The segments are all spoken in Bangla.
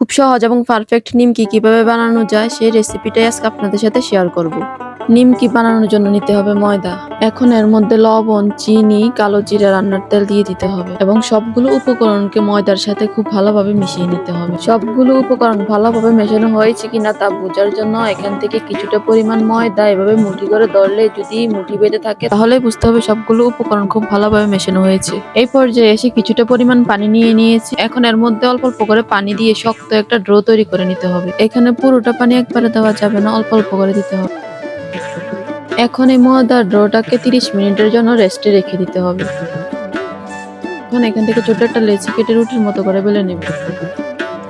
খুব সহজ এবং পারফেক্ট নিমকি কিভাবে বানানো যায় সেই রেসিপিটাই আজকে আপনাদের সাথে শেয়ার করব। নিমকি বানানোর জন্য নিতে হবে ময়দা। এখন এর মধ্যে লবণ, চিনি, কালো জিরা, রান্নার তেল দিয়ে দিতে হবে এবং সবগুলো উপকরণকে ময়দার সাথে খুব ভালোভাবে মিশিয়ে নিতে হবে। সবগুলো উপকরণ ভালোভাবে মেশানো হয়েছে কিনা তা বোঝার জন্য এখান থেকে কিছুটা পরিমাণ ময়দা এভাবে মুঠি করে ধরলে যদি মুঠি বেঁধে থাকে তাহলে বুঝতে হবে সবগুলো উপকরণ খুব ভালোভাবে মেশানো হয়েছে। এই পর্যায়ে এসে কিছুটা পরিমাণ পানি নিয়ে নিয়েছি। এখন এর মধ্যে অল্প অল্প করে পানি দিয়ে শক্ত একটা ড্রো তৈরি করে নিতে হবে। এখানে পুরোটা পানি একবারে দেওয়া যাবে না, অল্প অল্প করে দিতে হবে। এখন এই ময়দার ডোটাকে 30 মিনিটের জন্য রেস্টে রেখে দিতে হবে। এখন এখান থেকে ছোট একটা লেচি কেটে রুটির মতো করে বেলে নেব।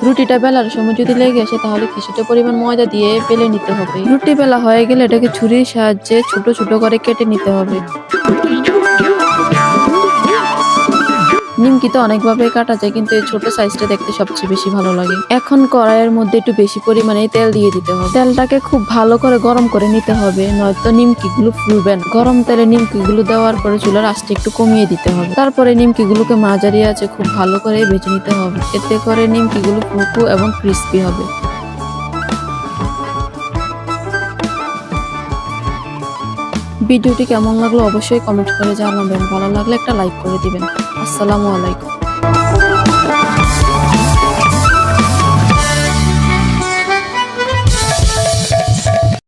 রুটিটা বেলার সময় যদি লেগে আসে তাহলে কিছুটা পরিমাণ ময়দা দিয়ে বেলে নিতে হবে। রুটি বেলা হয়ে গেলে এটাকে ছুরির সাহায্যে ছোট ছোট করে কেটে নিতে হবে। নিমকি তো অনেকভাবে কাটা যায়, কিন্তু এই ছোট সাইজটা দেখতে সবচেয়ে বেশি ভালো লাগে। এখন কড়াইয়ের মধ্যে একটু বেশি পরিমাণে তেল দিয়ে দিতে হবে। তেলটাকে খুব ভালো করে গরম করে নিতে হবে, নয়তো নিমকি গুলো ফুলবে না। গরম তেলে নিমকি গুলো দেওয়ার পরে চুলার আঁচটা একটু কমিয়ে দিতে হবে। তারপরে নিমকি গুলোকে মাঝারি আঁচে খুব ভালো করে ভেজে নিতে হবে। এতে করে নিমকি গুলো ফুলকো এবং ক্রিস্পি হবে। ভিডিওটি কেমন লাগলো অবশ্যই কমেন্ট করে জানাবেন। ভালো লাগলে একটা লাইক করে দিবেন। আসসালামু আলাইকুম।